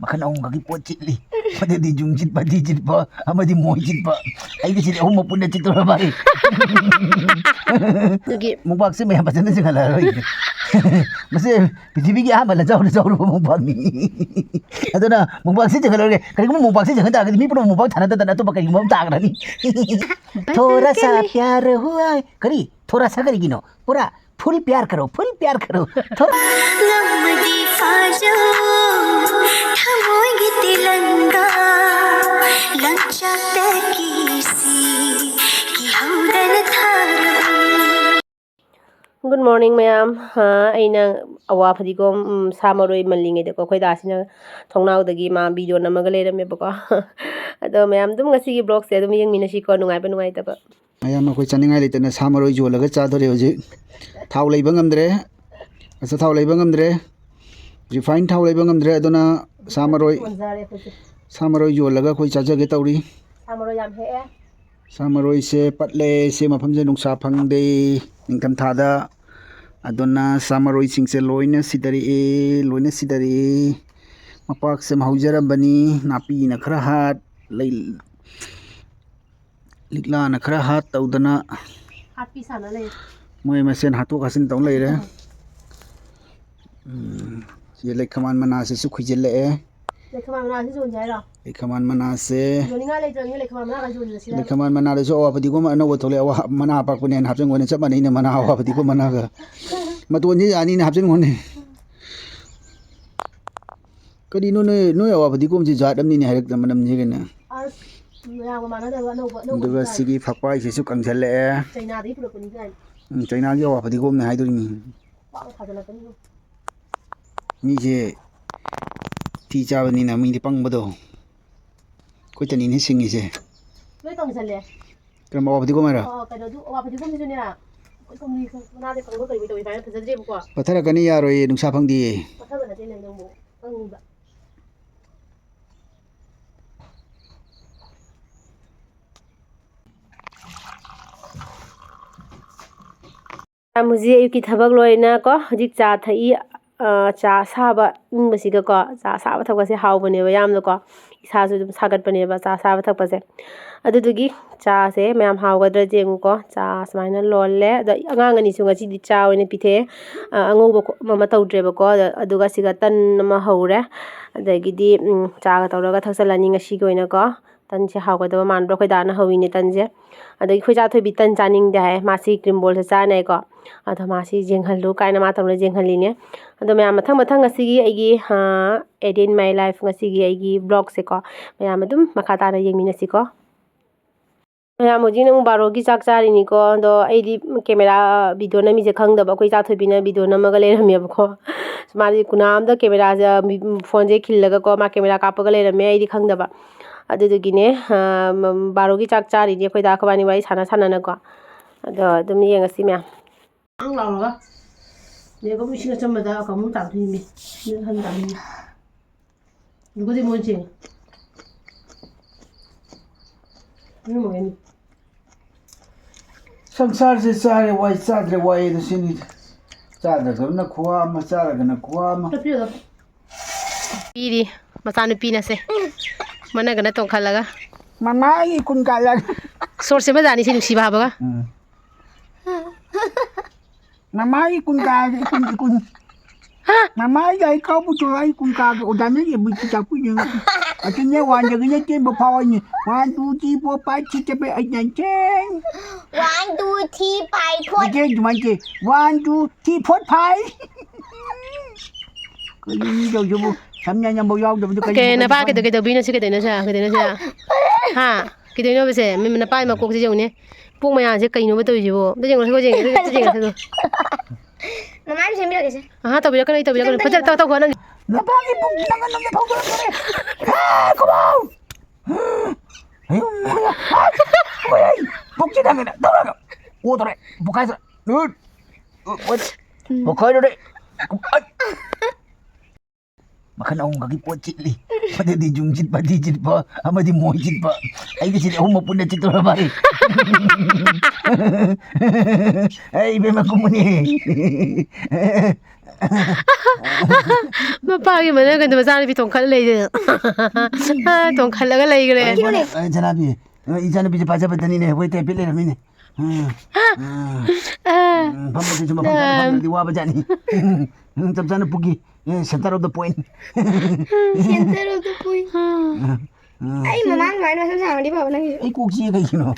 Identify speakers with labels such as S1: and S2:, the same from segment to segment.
S1: makan ahong kaki pot citli. Pada di jungcit pa, di cit pa, ama di moicit pa. Ay kasi ahong mapun na cit to ba? Mukbang sih maya pasan na sih kalau itu. Masih pijibigi ama lah jauh pa mukbang ni. Ato na mukbang sih kalau kali kamu mukbang sih jangan tak mi pun mukbang tanah tanah tu pakai mukbang tak ni. थोड़ा सा प्यार हुआ करी थोड़ा सा करी गिनो पूरा फुल प्यार करो
S2: लम्बी फाजो थमोई तिलंगा लंचा तकीसी कि हमदन थारो
S3: Good morning ma'am. Aina awa phadikom samaroi mallinge de ko khoi da sina thongnau dagi ma video namaga leram me bako ado ma'am dum ngasi gi blog se dum yeng minasi ko nungai ba nungai ta ba
S1: ayam aku caningai lite na samaroi jo laga cha dore hoji thau leiba ngamdre asa thau leiba ngamdre refine thau leiba ngamdre adona samaroi jo laga khoi cha jage tawri
S3: samaroi yam he
S1: samaroi se patle se mafam je nungsa phangde ningkam thada adona samaroi singse loina sidari mapak se mahujara bani napi na khara hat lei likla na khara hat tawdana
S3: happy sana le
S1: moi masen hatu khasin tong leire ye lekhaman mana se su khujel le
S3: lekhaman mana se jun jai ro
S1: lekhaman mana se
S3: joninga le jong lekhaman mana ka jun le sila
S1: lekhaman mana le so awa padi ko no thole awa mana pak punen hapjeng ngone chap mani ne mana awa padi ko mana ga matun ni ani ne hapjeng ngone kadi no awa padi ko ji jat amni ne harak manam ni gena
S3: yang mana da no
S1: duga sigi phakpai se su kangjal le
S3: China di pura kuni kan
S1: China gi awa padi ko ne haiduri ni
S3: pa thajala kani
S1: mi je ti chabani na mi di pangbado ko tani ni singi se
S3: loi tong chale
S1: kram awa padi ko mara
S3: kano du awa phadi kom ni na ko kom ni na de kang ko kai to bai phajadre bu ko
S1: pathara kani yaroi nungsa phangdi
S3: pathaba na de le no mo kang ba मुझे अयुकी थबक लोइना को हजिक चा थई चा साबा इंबसिगा को चा साबा थकसे हावबने यामनो को इसासु दुम सागतपने बा चा साबा थकपसे अदुदुगी चा से मैम हावगद्र जेंगु को चा समाइना लोले द अंगांगनी सु ngasi di चा ओइने पिथे अंगोबो ममा तौद्रेबा को अदुगा सिगा तन मा हौरे अदगिदी चा गा तौरगा थक्सलानी ngasi गोइना को तन से हावगदबा मानब्रो खैदाना हविने तनजे अदगी खोजा थोबि तन चानिंग दे है मासी क्रीम बोल से चाने को अदो मासी जेंगहलु काइना मा तौले जेंगहलिने अदो मैम मथंग मथंग ngasi आइगी एड इन माय लाइफ ngasi आइगी ब्लॉग से को मैम दुम मखा ताना येंगमिनसि को मैम मुजी नमु बारो की चाक चारिनी को दो एदी कैमरा वीडियो नमी जे खंगदबा कोइ चा थोबिना वीडियो नमगा लेरमेब को मारी कुनाम द कैमरा फोन जे खिल्लगा को मा कैमरा कापगा लेरमे एदी खंगदबा अदुदुगिने बारोगी चाक चारिनी कोइ दा खबानी वाई साना साना को अदो दुम येंगसि ma'am ang lawa ne ko mishinga chamada ka mu ta thimi ni han da ni nugo de monje ni mo ni
S1: संसार से चारे वाई चाद्रे वाई द सिनि चाद्रे गना खुआ म चारा गना खुआ म
S3: piri matanu pina se mana gana tong khalaga
S1: mama i kun kala
S3: sor se badani se nusi baba
S1: mama i kun ka kun mama ai kau pu cho ai kun ka o dan ne bu ti cha pu ni a ti ne wan je ne ke bo pa ni 1 2 3 4 5 6 7 8 9 10
S2: 1 2 3 5 4
S1: ke ju man ke 1 2 3 4 5 ko ni jo jo bu sam nya nya bo yaw jo
S3: ke na ba ke do bino se ke de na sa ha ke de no be se me na pa ma ko se jo ne pung ma ya se kai no ba to ji bo de jeng ko jeng
S2: mama ni sembira kese
S3: ha to bi ka ni to bi ka ni pa to ko na
S1: na ba ki pung na ngam ne phau ko ha ko ba ayo moya oi pung chi dang na do ra o to re bukai sa oi bukai do re makan ahong kaki pot citli ꯑꯃꯗꯤ ꯖꯨꯡ ꯆꯤꯠꯄ ꯗꯤ ꯆꯤꯠꯄ ꯑꯃꯗꯤ ꯃꯣꯏ ꯆꯤꯠꯄ ꯑꯩꯒꯤꯁꯤꯗꯤ ꯑꯍꯨꯝꯃꯛ ꯄꯨꯟꯅ ꯆꯤꯠꯇꯧꯔ ꯃꯥꯜꯂꯤ ꯑꯩ ꯏꯕꯦꯝꯃ ꯀꯨꯝꯃꯨꯅꯤ
S3: ꯃꯄꯥꯒꯤ ꯃꯅꯥꯛꯀꯟꯗ ꯃꯆꯥꯅꯨꯄꯤ ꯇꯣꯡꯈꯠꯂ ꯂꯩꯗꯅ ꯇꯣꯡꯈꯠꯂꯒ ꯂꯩꯈ꯭ꯔꯦ
S1: ꯖꯅꯥꯕꯤ 이자는 빠져버더니네 왜 대필레라미네 밤부터 좀 밤들이 와보자니 점잖은 북이 센터 오브 더 포인트
S2: Center of the point. Ay, mamá, no hay no se sabe ni para nada.
S1: 이 꼭지가 이노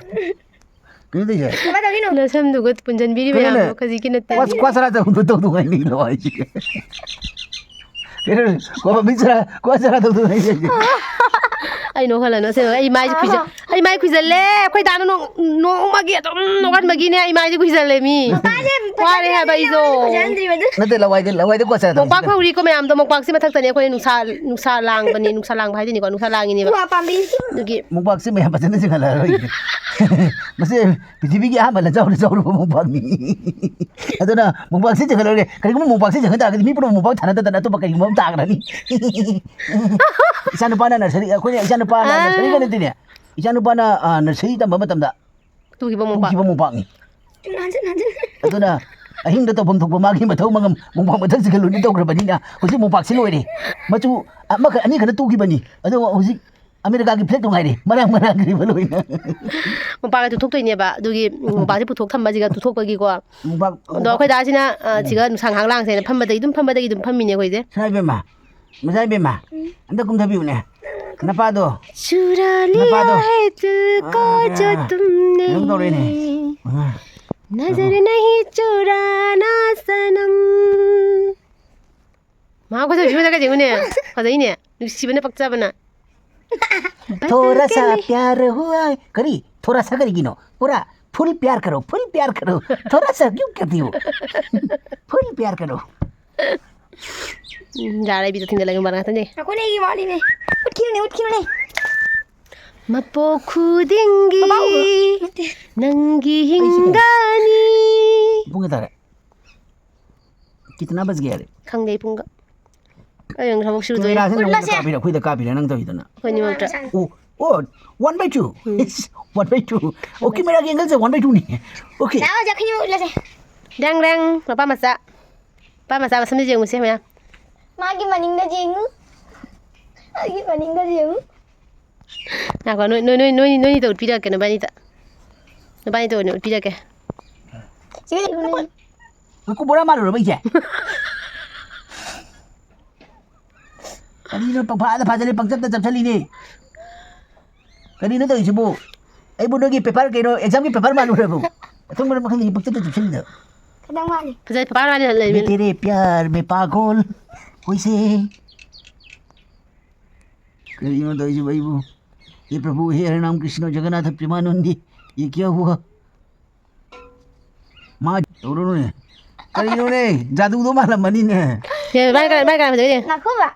S1: 그래도 이제
S2: Papá, ¿está aquí no?
S3: 나삼두고 분전비리 왜 안 먹어 가지긴 했다
S1: 과사라다 운동도 아니 일로 와야지 그래 과바 민서라 과사라다 운동해야지
S3: ai nó là nó sẽ ai mai quy giờ lẹ quay đàn nó mà kia nó ăn mà kia nè ai mai quy giờ lẹ mi qua đây hai bây giờ
S1: 나도 라와이드 과사라다
S3: một bác phải đi có mẹ am đâu một bác sẽ mà thắc tani quay nung sa lang bani nung sa lang phải thì nung sa lang ini
S2: Wah, pambil.
S3: được
S1: 목박스 매 한바지는 지금 알아 무슨 비비기 하면 저로 목박이 하더나 목박스 지금 그래 그리고 목박스 지금 다 그게 미프로 목박 타는데 또 밖에 뭐 따그라니 이산우 바나 너서리 그냥 이산우 바나 너서리 가는데냐 이산우 바나 너서리 다 뭐마담다
S3: tu ki bông bạc
S1: 목박이
S2: Nanti.
S1: 하더나 힘도 또 봄독 마기 뭐 더우면 목박 뭐 던지 걸로 또 그러버니냐 혹시 목박스 노래 맞죠 아마 아니 그래 또 기버니 어디 혹시 아메리카기 플랫 동아리 마랑 그리 벌로이나
S3: một bác tu thúc thôi nhỉ bà đôi khi một bác thì phụ thuộc thăm bà gì cả tu thúc bà kia qua
S1: 목박
S3: đó quay đá xin á chỉ có sang hàng lang thế là phăm bà đây đum phăm mình nhỉ quay thế
S1: 사이베마 무사이베마 안다 꿈타비우네 나빠도
S3: चुरा लिया है तुझको जो तुमने
S1: ngaodore
S3: नजर नहीं चुराना सनम माँ को तो जीवन का जीवन है पता ही नहीं है जीवन में पक्का बना
S1: थोड़ा सा प्यार हुआ करी थोड़ा सा करेगी नो पूरा फुल प्यार करो थोड़ा सा क्यों करती हो फुल प्यार करो
S3: जा रहा है भी तो थिंग लगे बना था नहीं
S2: Aku nih gimana nih? Utkil nih.
S3: मपो खुदेंगी नंगी हिंगानी
S1: bunga tara कितना बज गया रे
S3: खंगे पुंगा अयंग हम शुरू
S1: तो राशन नंबर का भी खुद का भी नंग तो इतना
S3: कोई नहीं मत
S1: ओ 1/2 1/2 ओके मेरा एंगल से 1/2 नहीं है okay
S2: Tahu aja kini udah sih.
S3: dang papa masa sambil jeng musim ya
S2: Magi maning dah jengu. Lagi maning dah jengu.
S3: nah kalau noi itu pida ke nabani itu noi pida ke
S2: Sini ini.
S1: aku bola malu rồi bây giờ Kanina pagpaala pa dali pagtap na chali ni. Kanina to isibo. Ay bu nagi paper kayo exam ki paper malu रे bu. तुम मेरे मखनी पक्के तो चल दो
S2: Kadang mali.
S3: Pasal paparan ada
S1: मैं
S3: lebih.
S1: तेरे प्यार में पागल वैसे करियो तो इसे भाई वो ये प्रभु हे हरे नाम कृष्ण जगन्नाथ प्रेमानंदी ये क्या हुआ माँ दोनों ने करियो ने जादू तो मालूम मनी ने
S3: Ya, baik kan betul ni.
S2: Ngaku ba?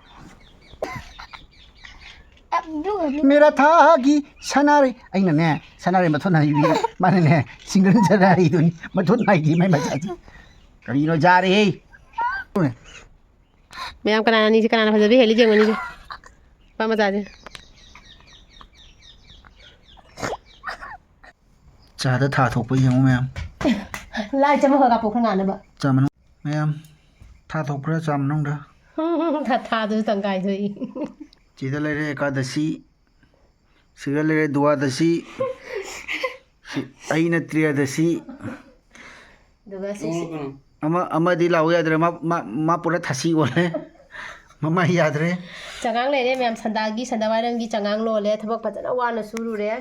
S2: Blue.
S1: मेरा था कि सनारे अइना ने सनारे मथो ना इबी माने ने सिंगल जरा इदुन मथो ना इदी मै मचा करिनो जा रे
S3: Memang kanan ni kanan pasal lebih heli jeng ni. Apa masa je?
S1: चाहता था थोप ही हूं मैं
S3: Lai cuma kau kapuk kanan apa?
S1: चामन मैं था थोप रे चामन दा
S3: Tha tu tangkai tu.
S1: चिदा ले रे एकादशी सिगा ले रे द्वादशी अइना त्रियोदशी
S3: Dua sih.
S1: अमदी लाओ यादरे मा पूरा थसी ओले mama यादरे
S3: Cangang le ni memang sandawaran gi cangang lo le thabak patana wana suru re.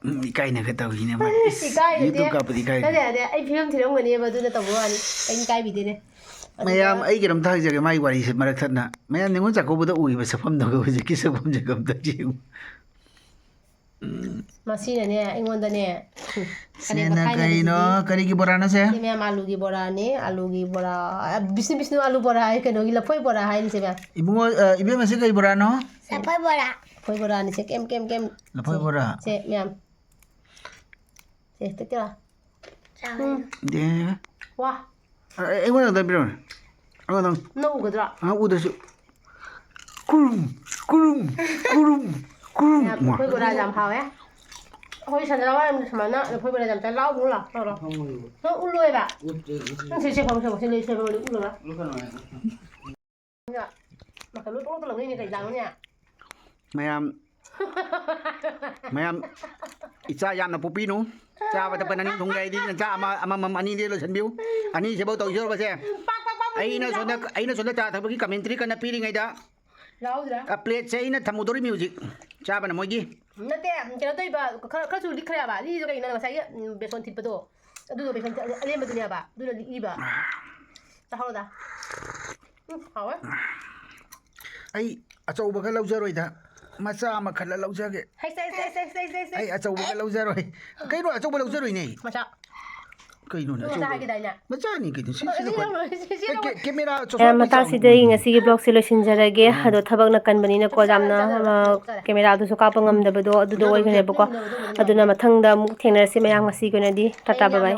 S1: इकाई न खता हुई ने
S3: Ikai
S1: ये तो का पति इकाई
S3: Ada ai film thirong ni ba tu na tabu ani. Ai kai bi de.
S1: Ma'am अगर था जगह माई वारी से मरक थना मैम निगो चाकोबद उब सफम दो हजिकी सफम जगम तक
S3: Masih ni ingon ni.
S1: सेना करिनो करी की बोराना से
S3: Ni memang alu gi bora ni, alu gi bora. Bisnu alu bora ai ke no gi lapoi bora hai ni se memang.
S1: Ibungo इबे मसे कई बोरानो
S2: Sampai bola.
S3: Poi bora ni se kem.
S1: लफोय बोरा
S3: Se memang. Se tu kira.
S1: दे
S3: Wah,
S1: ए वो न बिरो अगन
S3: no gadra.
S1: Uh उदसु kurum kurum kurum
S3: lafoi bora jam hawe hoi sandra wa samana lafoi bora jam ta lau bu la lau no uloi ba se phang se le se uloi ba ya maka lu tolong tolong ini kai jang nya
S1: mayam icha yam na pupi nu cha ba ta panani thung gai di cha ama ani di lo san biu ani se bau tau jo ba se aina sonda cha thak gi commentary kana piri ngai da
S3: lau dra
S1: a plate se ina thamudori music cha ba na moi gi
S3: nate kena toi ba kha su lik khra ba li jo kai na sai beson thit pado adu do beson ale ma dunia ba du li ba ta hau da hau
S1: ai achau ba ka lau jaroi da macha ma khala lau jage
S3: hai sai
S1: ai achau ba ka lau jaroi kai no achau ba lau jaroi nei
S3: macha
S1: kai no na
S3: macha hai dai na
S1: macha ni kai si camera
S3: ꯃꯇꯥꯡꯁꯤꯗ ꯉꯁꯤꯒꯤ ꯕ꯭ꯂꯣꯒꯁꯦ ꯂꯣꯏꯁꯤꯟꯖꯔꯒꯦ ꯑꯗꯣ ꯊꯕꯛꯅ ꯀꯟꯕꯅꯤꯅ ꯀꯣ ꯌꯥꯝꯅ ꯀꯦꯃꯦꯔꯥꯗꯨꯁꯨ ꯀꯥꯞꯄ ꯉꯝꯗꯕꯗꯣ ꯑꯗꯨꯗꯣ ꯑꯣꯏꯈ꯭ꯔꯦꯕꯀꯣ ꯑꯗꯨꯅ ꯃꯊꯪꯗ ꯑꯃꯨꯛ ꯊꯦꯡꯅꯔꯁꯤ ꯃꯌꯥꯝ ꯉꯁꯤꯒꯤ ꯑꯣꯏꯅꯗꯤ ꯇꯥꯇꯥ ꯕꯥꯏ ꯕꯥꯏ